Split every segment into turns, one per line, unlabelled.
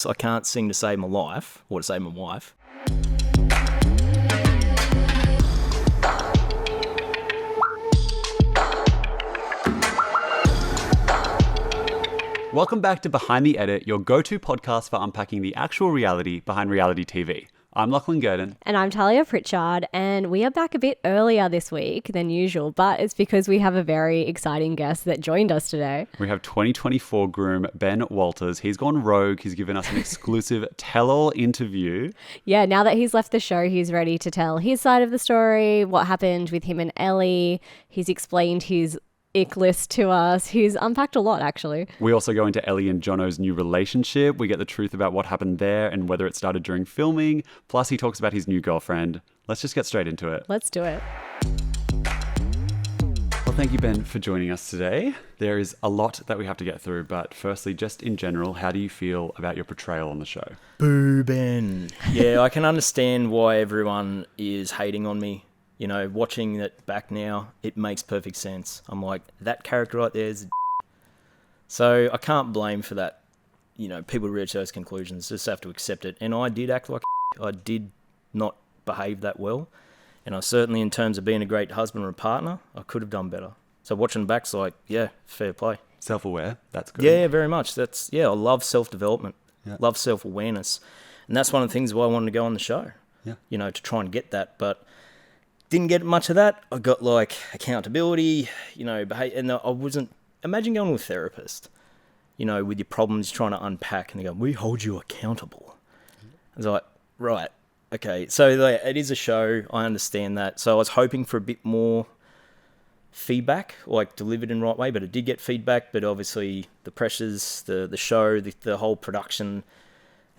I can't sing to save my life or to save my wife.
Welcome back to Behind the Edit, your go-to podcast for unpacking the actual reality behind reality TV. I'm Lachlan, Guertin.
And I'm Tahlia, Pritchard, and we are back a bit earlier this week than usual, but it's because we have a very exciting guest that joined us today.
We have 2024 groom Ben Walters. He's gone rogue. He's given us an exclusive tell-all interview.
Yeah, now that he's left the show, he's ready to tell his side of the story, what happened with him and Ellie. He's explained his ick list to us. He's unpacked a lot, actually.
We also go into Ellie and Jono's new relationship. We get the truth about what happened there and whether it started during filming. Plus, he talks about his new girlfriend. Let's just get straight into it.
Let's do it.
Well, thank you, Ben, for joining us today. There is a lot that we have to get through, but firstly, just in general, how do you feel about your portrayal on the show?
Boo, Ben. Yeah, I can understand why everyone is hating on me. You know, watching it back now, it makes perfect sense. I'm like, that character right there is a So I can't blame for that. You know, people reach those conclusions, just have to accept it. And I did act like I did not behave that well. And I certainly, in terms of being a great husband or a partner, I could have done better. So watching back's like, yeah, fair play.
Self-aware, that's good.
Yeah, very much. I love self-development,
Yeah.
love self-awareness. And that's one of the things why I wanted to go on the show,
Yeah.
you know, to try and get that. But didn't get much of that. I got like accountability, you know, and I wasn't, imagine going to a therapist, you know, with your problems trying to unpack and they go, we hold you accountable. I was like, right, okay. So like, it is a show. I understand that. So I was hoping for a bit more feedback, like delivered in the right way, but it did get feedback. But obviously the pressures, the show, the whole production,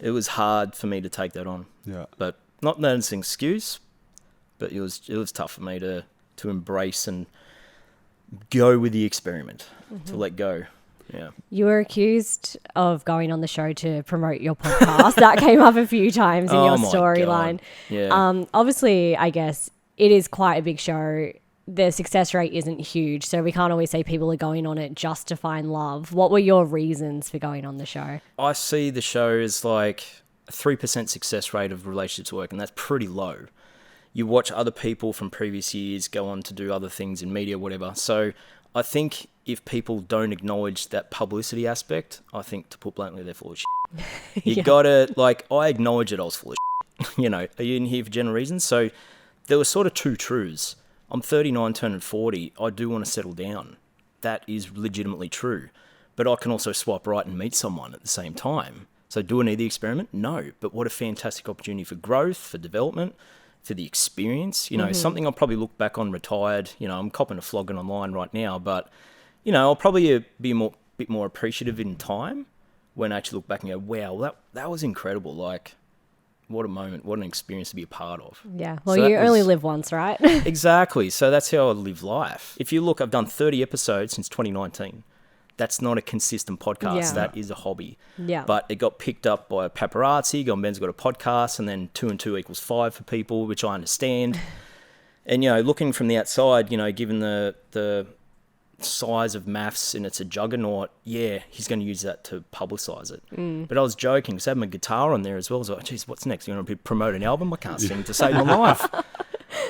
it was hard for me to take that on.
Yeah.
But not that it's an excuse, but it was tough for me to embrace and go with the experiment, to let go. Yeah.
You were accused of going on the show to promote your podcast. That came up a few times in your storyline.
Yeah.
Obviously, I guess it is quite a big show. The success rate isn't huge, so we can't always say people are going on it just to find love. What were your reasons for going on the show?
I see the show as like a 3% success rate of relationships work, and that's pretty low. You watch other people from previous years go on to do other things in media, whatever. So I think if people don't acknowledge that publicity aspect, I think, to put bluntly, they're full of shit. You gotta, like, I acknowledge that I was full of shit. You know, are you in here for general reasons? So there were sort of two truths. I'm 39, turning 40. I do want to settle down. That is legitimately true. But I can also swipe right and meet someone at the same time. So do I need the experiment? No. But what a fantastic opportunity for growth, for development, for the experience, you know, something I'll probably look back on retired. You know, I'm copping a flogging online right now, but, you know, I'll probably be a bit more appreciative in time when I actually look back and go, wow, that was incredible. Like, what a moment, what an experience to be a part of.
Yeah, well,
So
you only live once, right?
Exactly. So that's how I live life. If you look, I've done 30 episodes since 2019. That's not a consistent podcast.
Yeah.
That is a hobby.
Yeah.
But it got picked up by paparazzi. Ben's got a podcast, and then 2 and 2 equals 5 for people, which I understand. And, you know, looking from the outside, you know, given the size of MAFS and it's a juggernaut, yeah, he's going to use that to publicise it. But I was joking because I had my guitar on there as well. I was like, geez, what's next? You want to promote an album? I can't sing to save my life.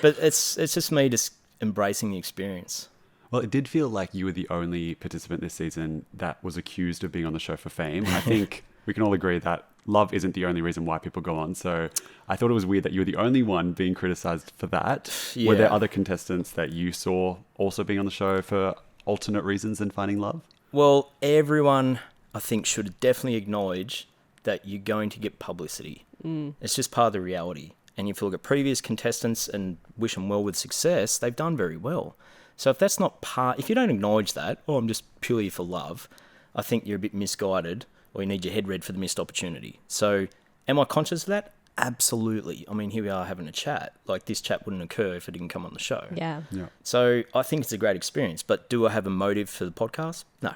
But it's just me just embracing the experience.
Well, it did feel like you were the only participant this season that was accused of being on the show for fame. I think we can all agree that love isn't the only reason why people go on. So I thought it was weird that you were the only one being criticised for that.
Yeah.
Were there other contestants that you saw also being on the show for alternate reasons than finding love?
Well, everyone, I think, should definitely acknowledge that you're going to get publicity. It's just part of the reality. And if you look at previous contestants and wish them well with success, they've done very well. So if that's not if you don't acknowledge that, or I'm just purely for love, I think you're a bit misguided, or you need your head read for the missed opportunity. So am I conscious of that? Absolutely. I mean, here we are having a chat. Like, this chat wouldn't occur if it didn't come on the show.
Yeah.
So I think it's a great experience. But do I have a motive for the podcast? No.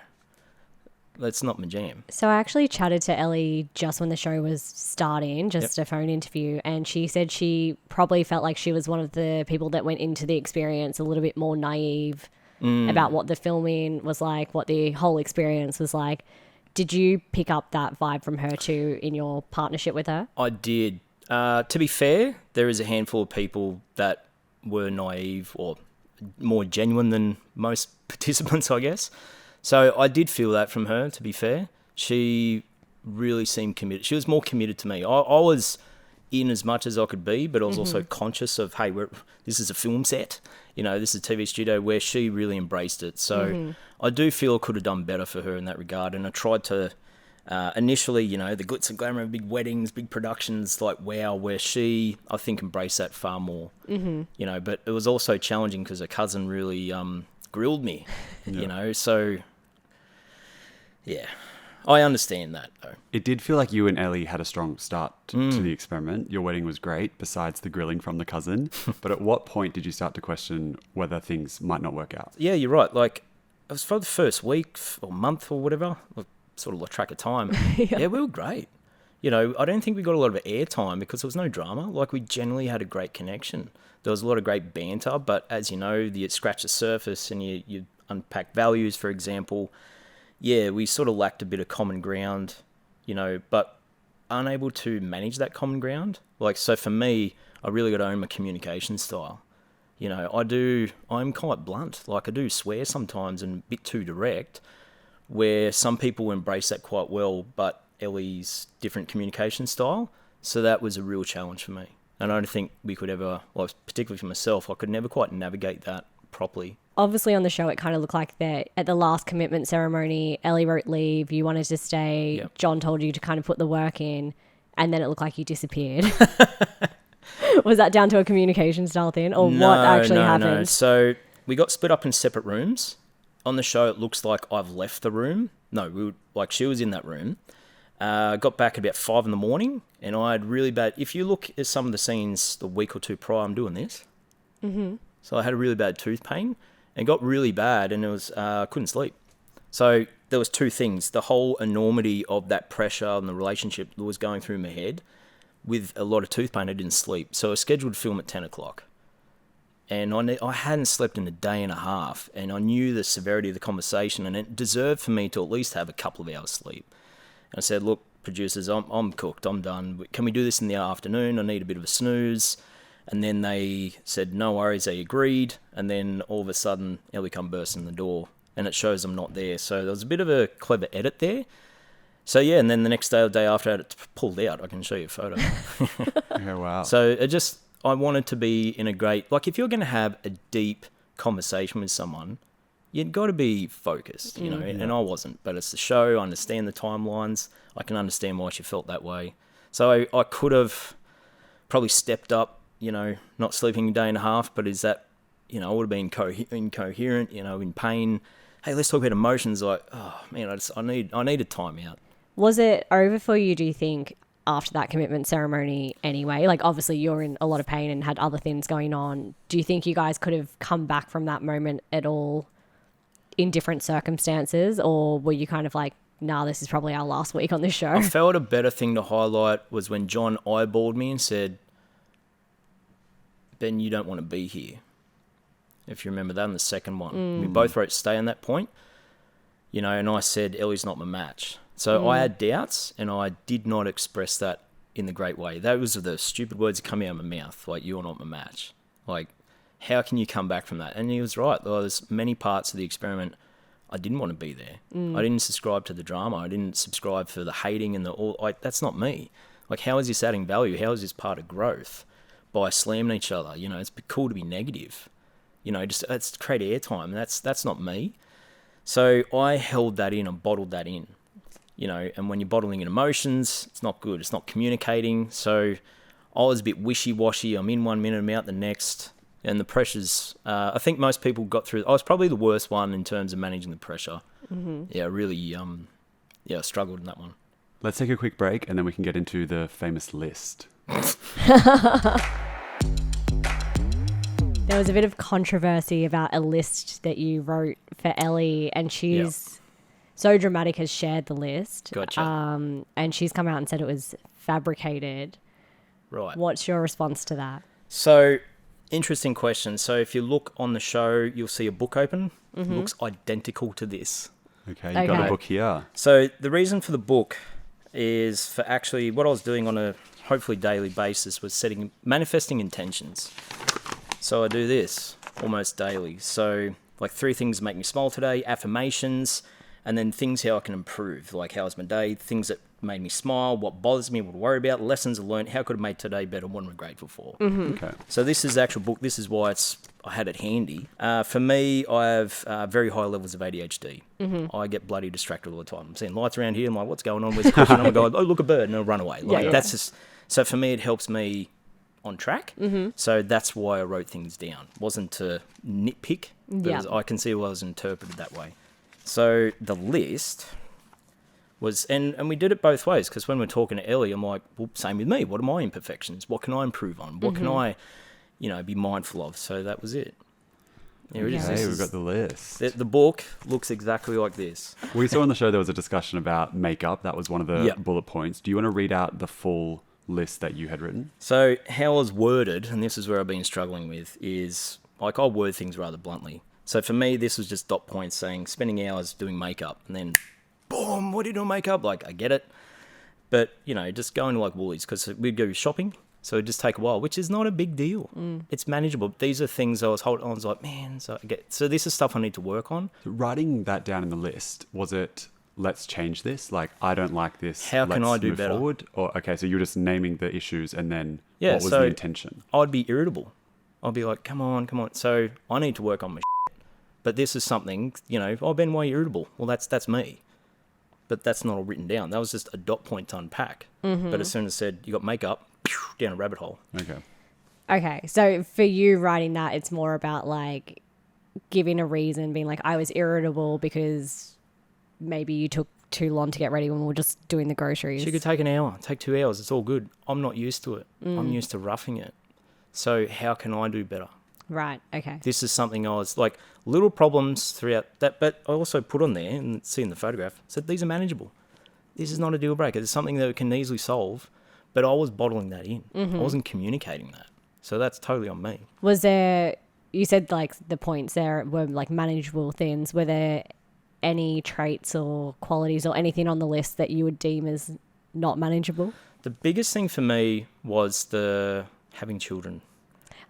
That's not my jam.
So I actually chatted to Ellie just when the show was starting, just a phone interview, and she said she probably felt like she was one of the people that went into the experience a little bit more naive about what the filming was like, what the whole experience was like. Did you pick up that vibe from her too in your partnership with her?
I did. To be fair, there is a handful of people that were naive or more genuine than most participants, I guess. So I did feel that from her, to be fair. She really seemed committed. She was more committed to me. I was in as much as I could be, but I was also conscious of, hey, this is a film set. This is a TV studio, where she really embraced it. So I do feel I could have done better for her in that regard. And I tried to, initially, the glitz and glamour of big weddings, big productions, like wow, where she, I think, embraced that far more. But it was also challenging because her cousin really grilled me, so yeah. I understand that, though.
It did feel like you and Ellie had a strong start to the experiment. Your wedding was great, besides the grilling from the cousin. But at what point did you start to question whether things might not work out?
Yeah, you're right. Like, it was for the first week or month or whatever, sort of lost track of time. Yeah, we were great. I don't think we got a lot of airtime because there was no drama. Like, we generally had a great connection. There was a lot of great banter, but as you know, you scratch the surface and you unpack values, for example. Yeah, we sort of lacked a bit of common ground, but unable to manage that common ground. Like, so for me, I really got to own my communication style. I'm quite blunt. Like, I do swear sometimes and a bit too direct, where some people embrace that quite well, but Ellie's different communication style. So that was a real challenge for me. And I don't think we could ever, well, particularly for myself, I could never quite navigate that properly.
Obviously on the show, it kind of looked like that at the last commitment ceremony, Ellie wrote leave, you wanted to stay,
Yep.
John told you to kind of put the work in, and then it looked like you disappeared. Was that down to a communication style thing, or what actually happened?
No. So we got split up in separate rooms. On the show, it looks like I've left the room. No, she was in that room. Got back at about 5 a.m, and I had really bad... If you look at some of the scenes the week or two prior, I'm doing this. Mm-hmm. So I had a really bad tooth pain. And got really bad, and it was couldn't sleep. So there was two things: the whole enormity of that pressure and the relationship that was going through my head, with a lot of tooth pain. I didn't sleep, so I scheduled to film at 10 o'clock, and I hadn't slept in a day and a half, and I knew the severity of the conversation, and it deserved for me to at least have a couple of hours sleep. And I said, "Look, producers, I'm cooked. I'm done. Can we do this in the afternoon? I need a bit of a snooze." And then they said, no worries, they agreed. And then all of a sudden, Ellie come bursting in the door. And it shows I'm not there. So there was a bit of a clever edit there. So yeah, and then the next day or the day after, I had it pulled out. I can show you a photo.
Yeah, wow.
So I wanted to be in a great... Like, if you're going to have a deep conversation with someone, you've got to be focused, and I wasn't. But it's the show. I understand the timelines. I can understand why she felt that way. So I could have probably stepped up, not sleeping a day and a half, but is that, I would have been incoherent, in pain. Hey, let's talk about emotions. Like, oh man, I need a time out.
Was it over for you, do you think, after that commitment ceremony anyway? Like, obviously you're in a lot of pain and had other things going on. Do you think you guys could have come back from that moment at all in different circumstances, or were you kind of like, nah, this is probably our last week on this show?
I felt a better thing to highlight was when John eyeballed me and said, Ben, you don't want to be here. If you remember that in the second one. We both wrote stay on that point, and I said, Ellie's not my match. So I had doubts, and I did not express that in the great way. That was the stupid words that come out of my mouth, like, you're not my match. Like, how can you come back from that? And he was right. There's many parts of the experiment I didn't want to be there. I didn't subscribe to the drama. I didn't subscribe for the hating and that's not me. Like, how is this adding value? How is this part of growth? By slamming each other, it's cool to be negative, just that's create airtime. That's not me. So I held that in and bottled that in, and when you're bottling in emotions, it's not good. It's not communicating. So I was a bit wishy-washy. I'm in 1 minute, I'm out the next, and the pressures, I think most people got through. I was probably the worst one in terms of managing the pressure. Yeah, really, I struggled in that one.
Let's take a quick break and then we can get into the famous list.
There was a bit of controversy about a list that you wrote for Ellie, and she's so dramatic, has shared the list.
Gotcha.
And she's come out and said it was fabricated.
Right.
What's your response to that?
So, interesting question. So if you look on the show, you'll see a book open. It looks identical to this.
Okay, you got
Okay.
a book here.
So the reason for the book is for actually what I was doing on a hopefully daily basis was manifesting intentions. So I do this almost daily. So like 3 things make me smile today, affirmations, and then things how I can improve. Like how was my day, things that made me smile, what bothers me, what to worry about, lessons I learned, how could I make today better, what am I grateful for.
Okay.
So this is the actual book. This is why I had it handy. For me, I have very high levels of ADHD. I get bloody distracted all the time. I'm seeing lights around here. I'm like, what's going on? Where's the question? I'm going, oh, look, a bird, and I'll run away. Like, that's just... So for me, it helps me on track. So that's why I wrote things down. It wasn't to nitpick, but I can see why it was interpreted that way. So the list was... And we did it both ways, because when we're talking to Ellie, I'm like, well, same with me. What are my imperfections? What can I improve on? What can I... be mindful of. So that was it. Here it is.
Hey, we've got the list.
The book looks exactly like this.
We saw on the show there was a discussion about makeup. That was one of the bullet points. Do you want to read out the full list that you had written?
So how I was worded, and this is where I've been struggling with, is like I'll word things rather bluntly. So for me, this was just dot points saying spending hours doing makeup, and then boom, what do you do makeup? Like, I get it. But, just going to like Woolies, because we'd go shopping. So it'd just take a while, which is not a big deal. It's manageable. These are things I was holding on. I was like, man, so this is stuff I need to work on.
Writing that down in the list, was it, let's change this? Like, I don't like this.
How can I do
move
better?
Forward? Or, okay, so you're just naming the issues and then
Yeah,
what was
so
the intention?
I'd be irritable. I'd be like, come on. So I need to work on my shit. But this is something, oh, Ben, why are you irritable? Well, that's me. But that's not all written down. That was just a dot point to unpack. But as soon as I said, you got makeup, down a rabbit hole.
Okay, so for you writing that, it's more about like giving a reason, being like, I was irritable because maybe you took too long to get ready when we were just doing the groceries.
So you could take an hour, take 2 hours. It's all good. I'm not used to it. I'm used to roughing it. So how can I do better?
Right, okay.
This is something I was like, little problems throughout that, but I also put on there and see in the photograph, said these are manageable. This is not a deal breaker. It's something that we can easily solve. But I was bottling that in. I wasn't communicating that. So that's totally on me.
Was there, you said like the points there were like manageable things. Were there any traits or qualities or anything on the list that you would deem as not manageable?
The biggest thing for me was the having children.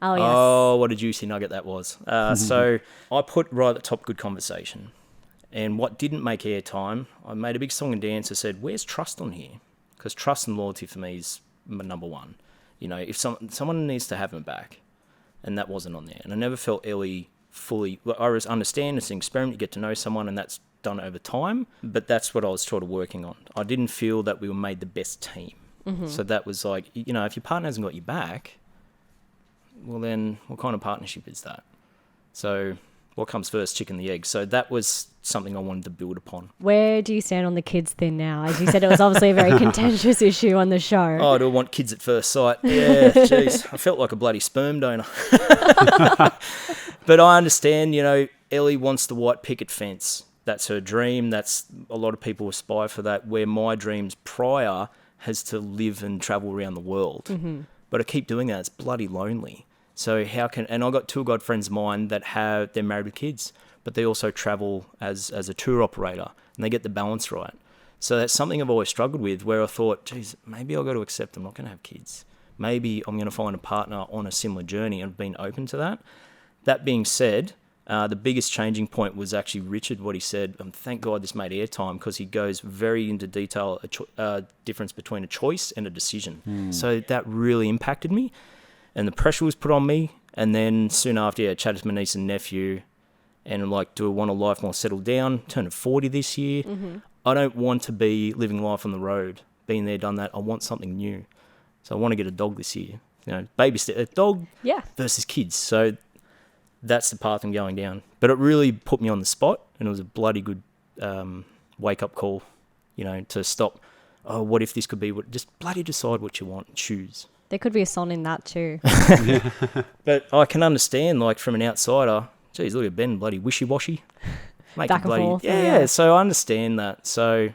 Oh, yes.
Oh, what a juicy nugget that was. So I put right at the top, good conversation. And what didn't make airtime, I made a big song and dance and said, where's trust on here? Because trust and loyalty for me is my number one. If someone needs to have my back, and that wasn't on there. And I never felt Ellie fully... I understand it's an experiment, you get to know someone, and that's done over time, but that's what I was sort of working on. I didn't feel that we were made the best team. So that was like, if your partner hasn't got your back, well then, what kind of partnership is that? So... what comes first, chicken the egg? So that was something I wanted to build upon.
Where do you stand on the kids thing now? As you said, it was obviously a very contentious issue on the show.
Oh, do I want kids at first sight? Yeah, jeez. I felt like a bloody sperm donor. But I understand, Ellie wants the white picket fence. That's her dream. That's a lot of people aspire for that, where my dreams prior has to live and travel around the world. But I keep doing that. It's bloody lonely. So and I got tour guide friends of mine that they're married with kids, but they also travel as a tour operator, and they get the balance right. So that's something I've always struggled with, where I thought, geez, maybe I've got to accept I'm not going to have kids. Maybe I'm going to find a partner on a similar journey, and I've been open to that. That being said, the biggest changing point was actually Richard, what he said, and thank God this made airtime, because he goes very into detail, difference between a choice and a decision. So that really impacted me. And the pressure was put on me. And then soon after, I chatted to my niece and nephew. And I'm like, do I want a life more settled down? Turning 40 this year. I don't want to be living life on the road. Been there, done that. I want something new. So I want to get a dog this year. Baby step, a dog versus kids. So that's the path I'm going down. But it really put me on the spot. And it was a bloody good wake-up call, to stop. Oh, what if this could be? Just bloody decide what you want and choose.
There could be a song in that too.
But I can understand, like, from an outsider, geez, look at Ben, bloody wishy-washy.
Back and forth.
Yeah, so I understand that. So,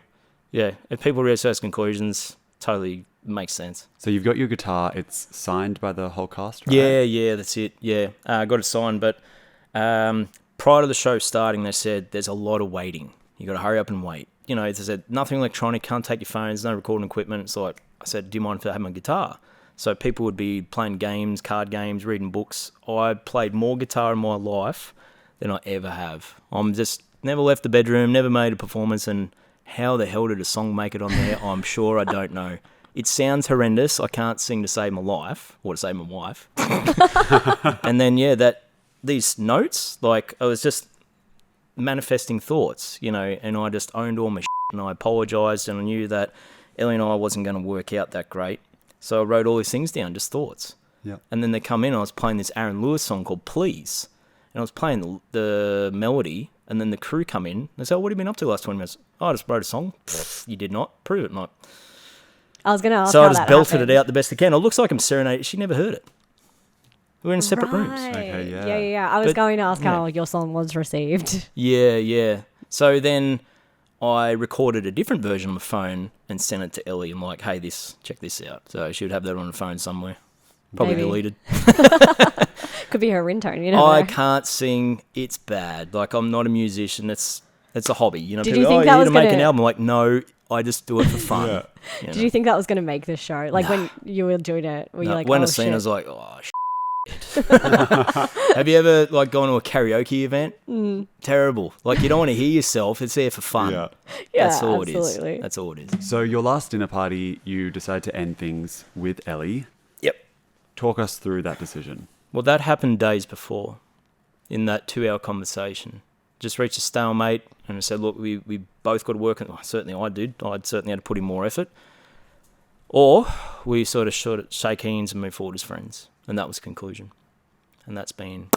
yeah, if people reach those conclusions, totally makes sense.
So you've got your guitar. It's signed by the whole cast, right?
Yeah, that's it. Yeah, I got it signed. But prior to the show starting, they said there's a lot of waiting. You got to hurry up and wait. You know, as I said, nothing electronic, can't take your phones, no recording equipment. It's like, I said, do you mind if I have my guitar? So people would be playing games, card games, reading books. I played more guitar in my life than I ever have. I'm just never left the bedroom, never made a performance, and how the hell did a song make it on there? I'm sure I don't know. It sounds horrendous. I can't sing to save my life or to save my wife. And then, these notes, like, I was just manifesting thoughts, you know, and I just owned all my shit, and I apologised, and I knew that Ellie and I wasn't going to work out that great. So I wrote all these things down, just thoughts.
Yeah.
And then they come in, I was playing this Aaron Lewis song called Please. And I was playing the melody, and then the crew come in. They say, what have you been up to the last 20 minutes? Oh, I just wrote a song. You did not. Prove it not.
I was going to ask
So
how
I just
that
belted
happened.
it out the best I can. It looks like I'm serenading. She never heard it. We were in separate rooms.
Right.
Okay,
Yeah. I was
But-
going to ask how your song was received.
Yeah. So then I recorded a different version on my phone and sent it to Ellie. I'm like, hey, check this out. So she would have that on her phone somewhere. Probably
Maybe.
deleted.
Could be her ringtone, you know.
I can't sing. It's bad. Like, I'm not a musician. It's a hobby. You know,
Did
people
you
go,
think
oh,
that
you need
was
to make an
gonna-
album. I'm like, no, I just do it for fun.
Yeah.
You know?
Did you think that was going to make the show? Like when you were doing it, were you
No,
like,
when
oh,
I seen it, I
shit.
was like, oh, shit. Have you ever, like, gone to a karaoke event? Terrible. Like, you don't want to hear yourself. It's there for fun.
Yeah.
Yeah,
That's all
absolutely.
it is. That's all it is.
So your last dinner party, you decided to end things with Ellie.
Yep.
Talk us through that decision.
Well, that happened days before in that 2-hour conversation. Just reached a stalemate and I said, look, we both got to work. Well, certainly I did. I'd certainly had to put in more effort. Or we sort of shake hands and move forward as friends. And that was the conclusion. And that's been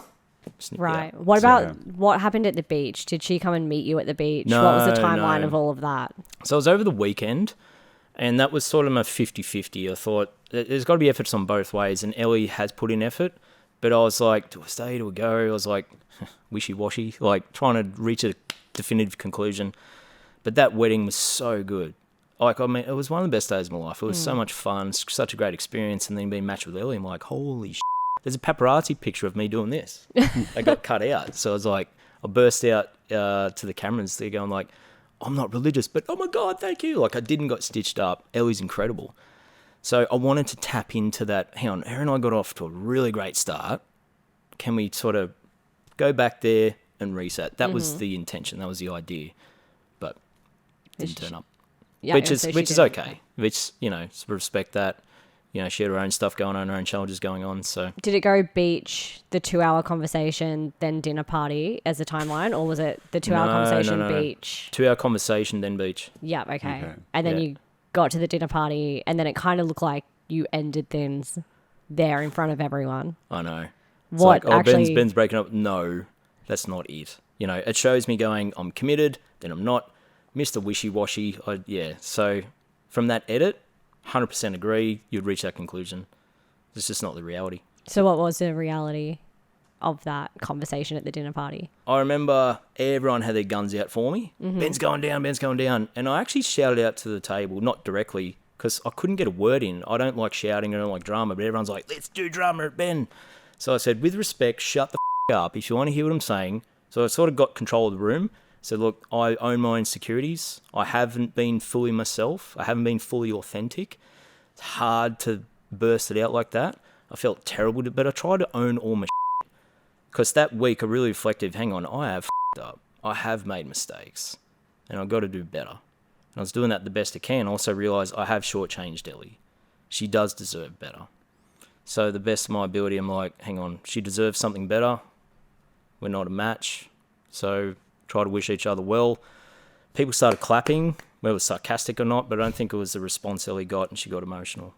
snipped
Right.
out.
What
So-
about what happened at the beach? Did she come and meet you at the beach?
No,
What was the timeline
no.
of all of that?
So it was over the weekend, and that was sort of my 50-50. I thought, there's got to be efforts on both ways, and Ellie has put in effort, but I was like, do I stay, do I go? I was like, wishy-washy, like trying to reach a definitive conclusion. But that wedding was so good. Like, I mean, it was one of the best days of my life. It was so much fun, such a great experience, and then being matched with Ellie, I'm like, holy shit. There's a paparazzi picture of me doing this. They got cut out. So I was like, I burst out to the cameras. They're going like, I'm not religious, but oh my God, thank you. Like, I didn't got stitched up. Ellie's incredible. So I wanted to tap into that. Hang on, her and I got off to a really great start. Can we sort of go back there and reset? That was the intention. That was the idea. But didn't turn up.
Yeah,
which
so
is
she
which is
didn't.
okay. Which, you know, respect that. You know, she had her own stuff going on, her own challenges going on. So
Did it go beach, the 2-hour conversation, then dinner party as a timeline, or was it the 2-hour
No,
conversation,
no.
beach?
2-hour conversation, then beach.
Yeah, okay.
Okay.
And then
Yeah.
you got to the dinner party, and then it kind of looked like you ended things there in front of everyone.
I know. It's
What
like, oh,
actually?
Ben's breaking up. No, that's not it. You know, it shows me going, I'm committed, then I'm not. Mr. Wishy-washy. Yeah. So from that edit, 100% agree, you'd reach that conclusion. It's just not the reality.
So what was the reality of that conversation at the dinner party?
I remember everyone had their guns out for me. Ben's going down, Ben's going down. And I actually shouted out to the table, not directly, because I couldn't get a word in. I don't like shouting, I don't like drama, but everyone's like, let's do drama at Ben. So I said, with respect, shut the up if you want to hear what I'm saying. So I sort of got control of the room. Said, look, I own my insecurities. I haven't been fully myself. I haven't been fully authentic. It's hard to burst it out like that. I felt terrible, but I tried to own all my shit. Because that week I really reflected, hang on, I have up. I have made mistakes. And I've got to do better. And I was doing that the best I can. I also realised I have shortchanged Ellie. She does deserve better. So the best of my ability, I'm like, hang on, she deserves something better. We're not a match. So try to wish each other well. People started clapping, whether it was sarcastic or not, but I don't think it was the response Ellie got, and she got emotional.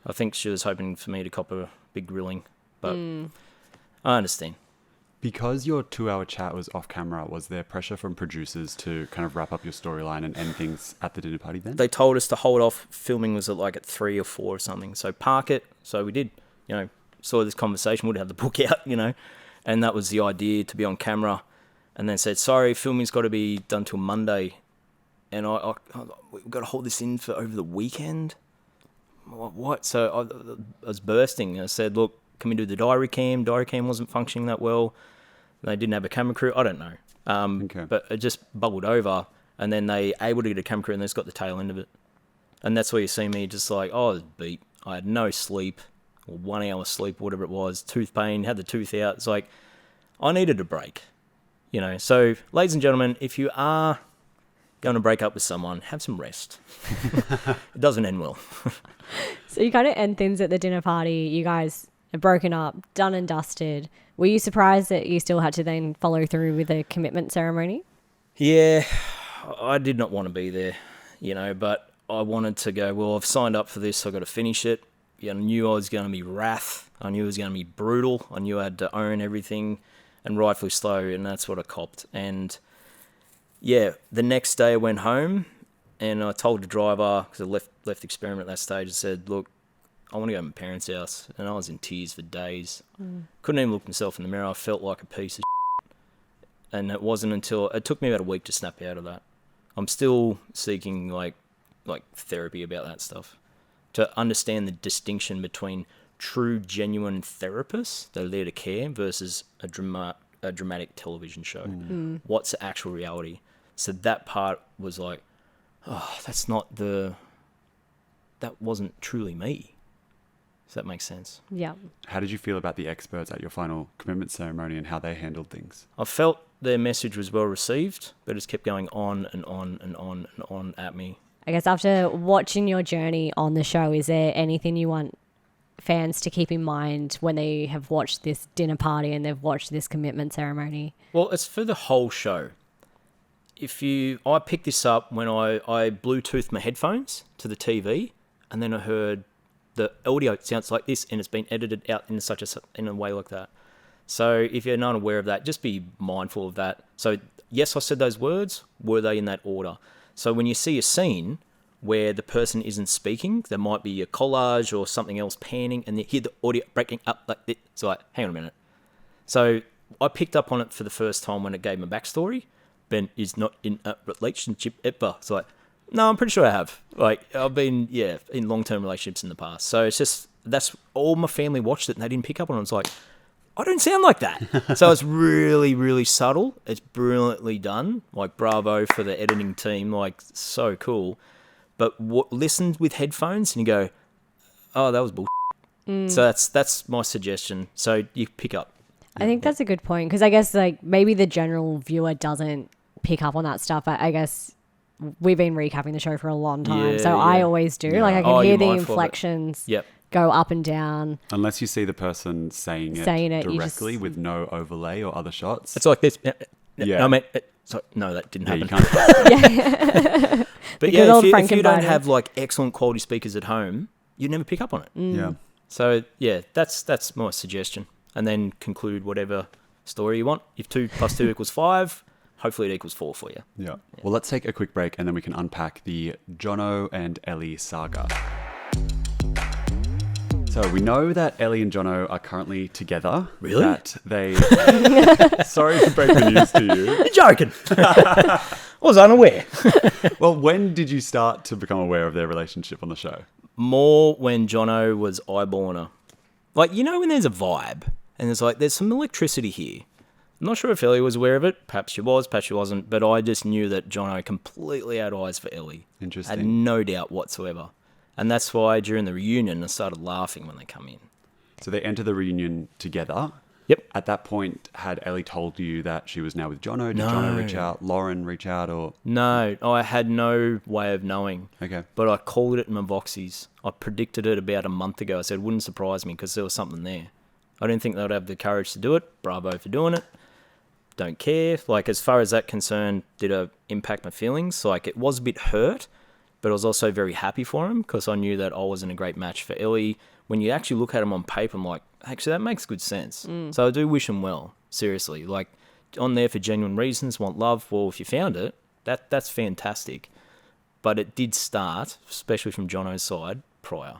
I think she was hoping for me to cop a big grilling, but I understand.
Because your 2-hour chat was off camera, was there pressure from producers to kind of wrap up your storyline and end things at the dinner party then?
They told us to hold off. Filming was at 3 or 4 or something. So park it. So we did, you know, saw this conversation, would have the book out, you know, and that was the idea, to be on camera. And then said, sorry, filming's got to be done till Monday. And we've got to hold this in for over the weekend? What? So I was bursting. I said, look, can we do the diary cam? Diary cam wasn't functioning that well. They didn't have a camera crew. I don't know.
Okay.
But it just bubbled over, and then they able to get a camera crew, and they just got the tail end of it. And that's where you see me just like, oh, I was beat. I had no sleep, or 1 hour sleep, whatever it was, tooth pain, had the tooth out. It's like, I needed a break, you know. So, ladies and gentlemen, if you are going to break up with someone, have some rest. It doesn't end well.
So you kind of end things at the dinner party. You guys are broken up, done and dusted. Were you surprised that you still had to then follow through with the commitment ceremony?
Yeah, I did not want to be there, you know, but I wanted to go, well, I've signed up for this, so I've got to finish it. Yeah, I knew I was going to be wrath. I knew it was going to be brutal. I knew I had to own everything, and rightfully so, and that's what I copped. And yeah, the next day I went home, and I told the driver, because I left the experiment at that stage, I said, look, I want to go to my parents' house. And I was in tears for days. Couldn't even look myself in the mirror. I felt like a piece of shit. And it wasn't until, it took me about a week to snap out of that. I'm still seeking like therapy about that stuff, to understand the distinction between true, genuine therapists that are there to care versus a dramatic television show. What's the actual reality? So that part was like, oh, that wasn't truly me. Does that make sense?
Yeah.
How did you feel about the experts at your final commitment ceremony and how they handled things?
I felt their message was well received, but it's kept going on and on and on and on at me.
I guess after watching your journey on the show, is there anything you want fans to keep in mind when they have watched this dinner party and they've watched this commitment ceremony?
Well, it's for the whole show. I picked this up when I Bluetoothed my headphones to the TV, and then I heard the audio sounds like this, and it's been edited out in a way like that. So if you're not aware of that, just be mindful of that. So yes, I said those words. Were they in that order? So when you see a scene where the person isn't speaking, there might be a collage or something else panning, and you hear the audio breaking up like this. It's like, hang on a minute. So I picked up on it for the first time when it gave my backstory. Ben is not in a relationship ever. It's like, no, I'm pretty sure I have. Like, I've been, in long-term relationships in the past. So it's just, that's all my family watched it and they didn't pick up on it. It's like, I don't sound like that. So it's really, really subtle. It's brilliantly done. Like, bravo for the editing team. Like, so cool. But listen with headphones and you go, oh, that was bullshit. So that's my suggestion. So you pick up.
I think that's a good point, because I guess like maybe the general viewer doesn't pick up on that stuff. I guess we've been recapping the show for a long time, so I always do. Like I can hear the inflections go up and down.
Unless you see the person saying it directly with no overlay or other shots.
It's like this. Yeah. No, that didn't happen.
You can't.
But if you don't have like excellent quality speakers at home, you never pick up on it.
Yeah.
So that's my suggestion. And then conclude whatever story you want. If 2 + 2 = 5, hopefully it equals 4 for you.
Yeah. Well, let's take a quick break and then we can unpack the Jono and Ellie saga. So we know that Ellie and Jono are currently together.
Really?
That they... Sorry to break the news to you.
You're joking. I was unaware.
Well, when did you start to become aware of their relationship on the show?
More when Jono was eyeballing her. Like, you know when there's a vibe and there's some electricity here. I'm not sure if Ellie was aware of it. Perhaps she was, perhaps she wasn't. But I just knew that Jono completely had eyes for Ellie.
Interesting.
Had no doubt whatsoever. And that's why during the reunion, I started laughing when they come in.
So they enter the reunion together.
Yep.
At that point, had Ellie told you that she was now with Jono? Did Jono reach out? Lauren reach out? Or
No, I had no way of knowing.
Okay.
But I called it in my Voxies. I predicted it about a month ago. I said it wouldn't surprise me because there was something there. I didn't think they would have the courage to do it. Bravo for doing it. Don't care. Like, as far as that concerned, did it impact my feelings? Like, it was a bit hurt, but I was also very happy for him because I knew that I wasn't a great match for Ellie. When you actually look at him on paper, I'm like, actually, that makes good sense. So I do wish him well, seriously. Like, on there for genuine reasons, want love. Well, if you found it, that's fantastic. But it did start, especially from Jono's side, prior.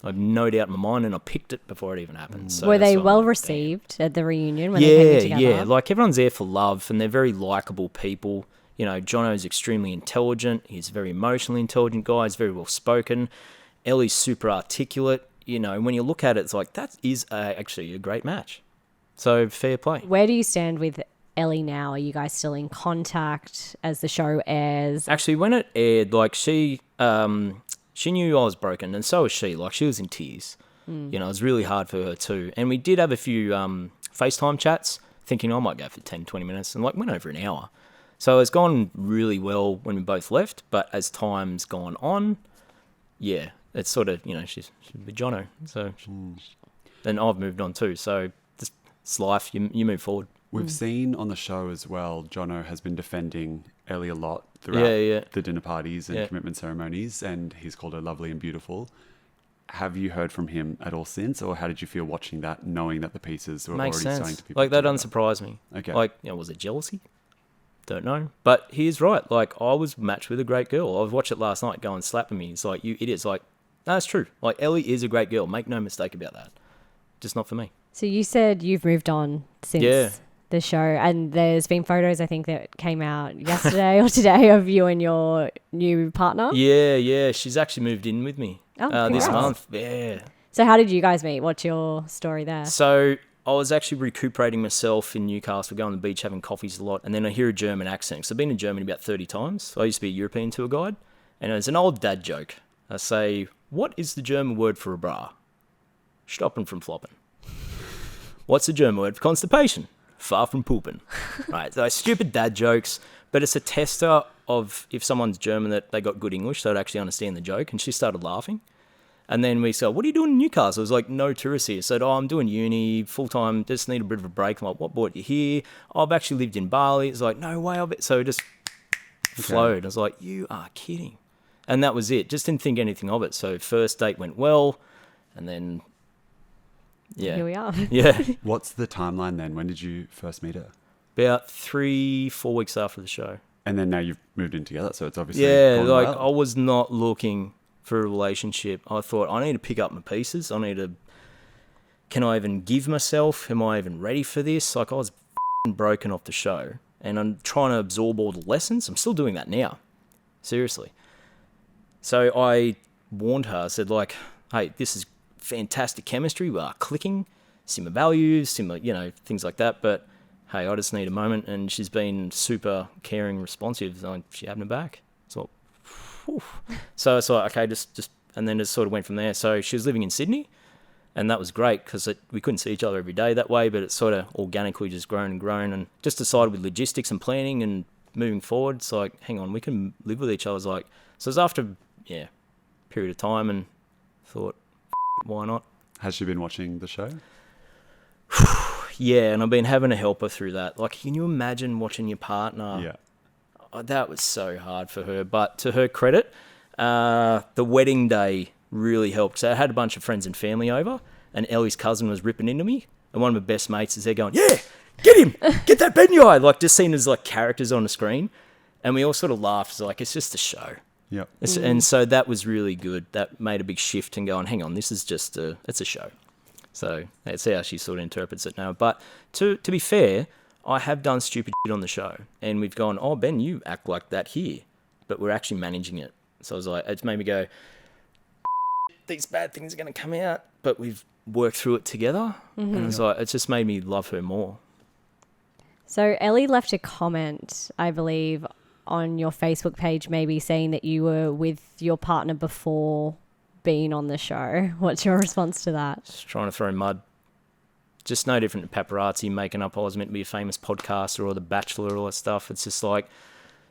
I have no doubt in my mind, and I picked it before it even happened. So
were they well received at the reunion when they came in together?
Yeah. Like, everyone's there for love, and they're very likeable people. You know, Jono's extremely intelligent. He's a very emotionally intelligent guy. He's very well spoken. Ellie's super articulate. You know, when you look at it, it's like, that is actually a great match. So, fair play.
Where do you stand with Ellie now? Are you guys still in contact as the show airs?
Actually, when it aired, like she knew I was broken, and so was she. Like she was in tears. You know, it was really hard for her too. And we did have a few FaceTime chats, thinking I might go for 10, 20 minutes, and like went over an hour. So it's gone really well when we both left. But as time's gone on, yeah, it's sort of, you know, she's with Jono. So, and I've moved on too. So it's life. You move forward.
We've seen on the show as well, Jono has been defending Ellie a lot throughout the dinner parties and commitment ceremonies, and he's called her lovely and beautiful. Have you heard from him at all since, or how did you feel watching that, knowing that the pieces were
Makes
already
sense.
starting to be
Like, that
put
doesn't
together?
surprise me.
Okay.
Like, you know, was it jealousy? Don't know. But he's right. Like, I was matched with a great girl. I was watching it last night going slapping me. It's like, you idiots. Like, no, it's true. Like, Ellie is a great girl. Make no mistake about that. Just not for me.
So you said you've moved on since the show, and there's been photos, I think, that came out yesterday or today of you and your new partner.
Yeah. She's actually moved in with me this
congrats.
month. Yeah.
So how did you guys meet? What's your story there?
So I was actually recuperating myself in Newcastle, going to the beach, having coffees a lot, and then I hear a German accent. So I've been in Germany about 30 times. I used to be a European tour guide, and it's an old dad joke. I say, what is the German word for a bra? Stoppen from floppen. What's the German word for constipation? Far from pooping. Right, so stupid dad jokes, but it's a tester of if someone's German that they got good English, so they'd actually understand the joke, and she started laughing. And then we said, what are you doing in Newcastle? It was like, no tourists here. I said, I'm doing uni, full-time, just need a bit of a break. I'm like, what brought you here? I've actually lived in Bali. It's like, no way. So it just flowed. I was like, you are kidding. And that was it. Just didn't think anything of it. So first date went well, and then,
Here we are.
Yeah.
What's the timeline then? When did you first meet her?
About 3-4 weeks after the show.
And then now you've moved in together, so it's obviously
Yeah,
gone
like
well.
I was not looking for a relationship. I thought, I need to pick up my pieces. Can I even give myself? Am I even ready for this? Like, I was broken off the show, and I'm trying to absorb all the lessons. I'm still doing that now. Seriously. So I warned her. I said, like, hey, this is fantastic chemistry. We are clicking, similar values, similar, you know, things like that. But hey, I just need a moment. And she's been super caring, responsive. So she had me back. So, so it's like, okay, just, and then it sort of went from there. So she was living in Sydney, and that was great because we couldn't see each other every day that way, but it sort of organically just grown and grown, and just decided with logistics and planning and moving forward, it's like, hang on, we can live with each other. It's like, so it was after, period of time, and thought, why not?
Has she been watching the show?
Yeah, and I've been having to help her through that. Like, can you imagine watching your partner?
Yeah.
Oh, that was so hard for her. But to her credit, the wedding day really helped. So I had a bunch of friends and family over, and Ellie's cousin was ripping into me, and one of my best mates is there going, yeah, get him, get that Benyai. Like, just seen as like characters on the screen, and we all sort of laughed. It's like, it's just a show.
Yep.
And so that was really good. That made a big shift and going, hang on, this is just it's a show. So that's how she sort of interprets it now. But to be fair, I have done stupid shit on the show, and we've gone, oh, Ben, you act like that here, but we're actually managing it. So I was like, it's made me go, these bad things are going to come out, but we've worked through it together. And it was like, it's just made me love her more.
So Ellie left a comment, I believe, on your Facebook page, maybe saying that you were with your partner before being on the show. What's your response to that?
Just trying to throw mud. Just no different to paparazzi making up I was meant to be a famous podcaster or The Bachelor or all that stuff. It's just like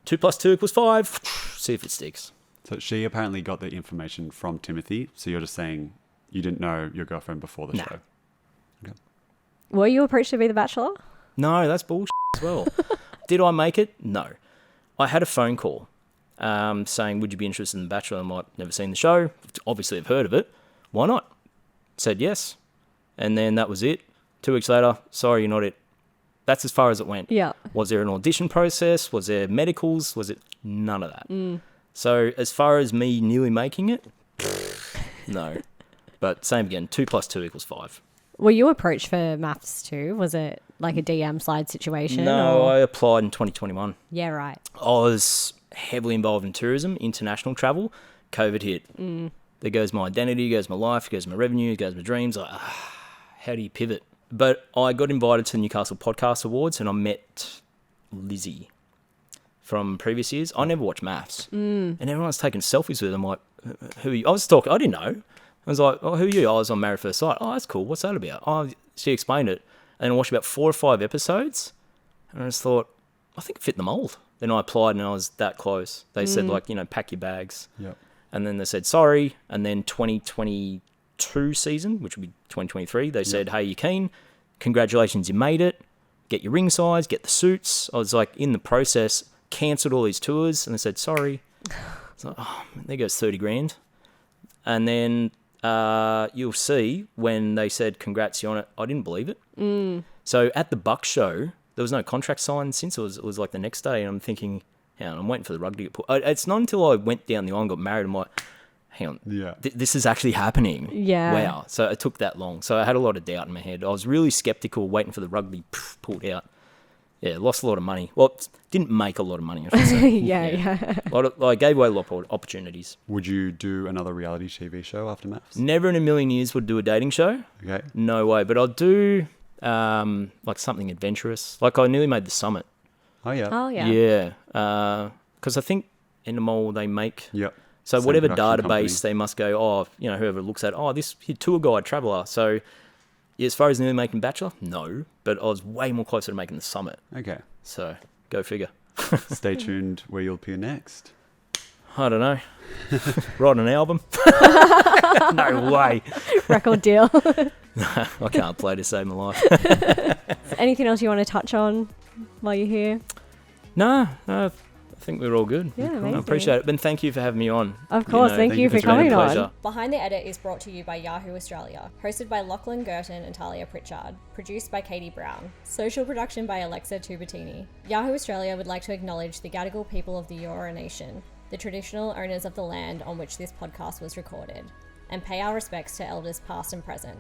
2 + 2 = 5. See if it sticks.
So she apparently got the information from Timothy. So you're just saying you didn't know your girlfriend before the show? Okay.
Were you approached to be The Bachelor?
No, that's bullshit as well. Did I make it? No. I had a phone call saying, would you be interested in The Bachelor? I'm like, never seen the show. Obviously, I've heard of it. Why not? Said yes. And then that was it. 2 weeks later, sorry, you're not it. That's as far as it went.
Yeah.
Was there an audition process? Was there medicals? Was it none of that? So as far as me nearly making it, no. But same again, 2 + 2 = 5.
Were you approached for MAFS too? Was it like a DM slide situation?
No,
or?
I applied in 2021.
Yeah, right.
I was heavily involved in tourism, international travel. COVID hit. There goes my identity, goes my life, goes my revenue, goes my dreams. Like, how do you pivot? But I got invited to the Newcastle Podcast Awards and I met Lizzie from previous years. I never watched MAFS. And everyone's taking selfies with them. I'm like, who are you? I was talking, I didn't know. I was like, oh, who are you? I was on Married at First Sight. Oh, that's cool. What's that about? Oh, she explained it. And I watched about 4 or 5 episodes. And I just thought, I think it fit the mould. Then I applied and I was that close. They said, like, pack your bags.
Yep.
And then they said, sorry. And then 2022 season, which would be 2023, they said, hey, you keen? Congratulations, you made it. Get your ring size, get the suits. I was like in the process, cancelled all these tours. And they said, sorry. It's like, oh, there goes 30 grand. And then you'll see when they said, congrats, you're on it. I didn't believe it. So at the Buck show, there was no contract signed since. It was like the next day. And I'm thinking, hang on, I'm waiting for the rug to get put. It's not until I went down the aisle and got married, I'm like, hang on, this is actually happening.
Yeah.
Wow. So it took that long. So I had a lot of doubt in my head. I was really skeptical, waiting for the rug to be pulled out. Yeah, lost a lot of money. Well, didn't make a lot of money, I should say.
Yeah.
I gave away a lot of opportunities.
Would you do another reality TV show after MAFS?
Never in a million years would do a dating show.
Okay.
No way. But I'll do like something adventurous. Like I nearly made The Summit.
Oh, yeah.
Oh, yeah.
Yeah. Because I think Endemol, they make...
Yep.
So
Same
whatever
production
database
company.
they must go, whoever looks at, this tour guide, traveller. So yeah, as far as nearly making Bachelor, no. But I was way more closer to making The Summit.
Okay.
So go figure.
Stay tuned where you'll appear next.
I don't know. Write an album? No way.
Record deal.
I can't play to save my life.
Anything else you want to touch on while you're here?
No, I think we're all good.
Yeah, amazing.
I appreciate it. And thank you for having me on.
Of course, thank you for
it's been a
coming
pleasure.
on. Behind the Edit is brought to you by Yahoo Australia. Hosted by Lachlan, Guertin and Tahlia Pritchard. Produced by Caitie, Browne. Social production by Alexa Tubertini. Yahoo Australia would like to acknowledge the Gadigal People of the Eora Nation, the traditional owners of the land on which this podcast was recorded, and pay our respects to elders past and present.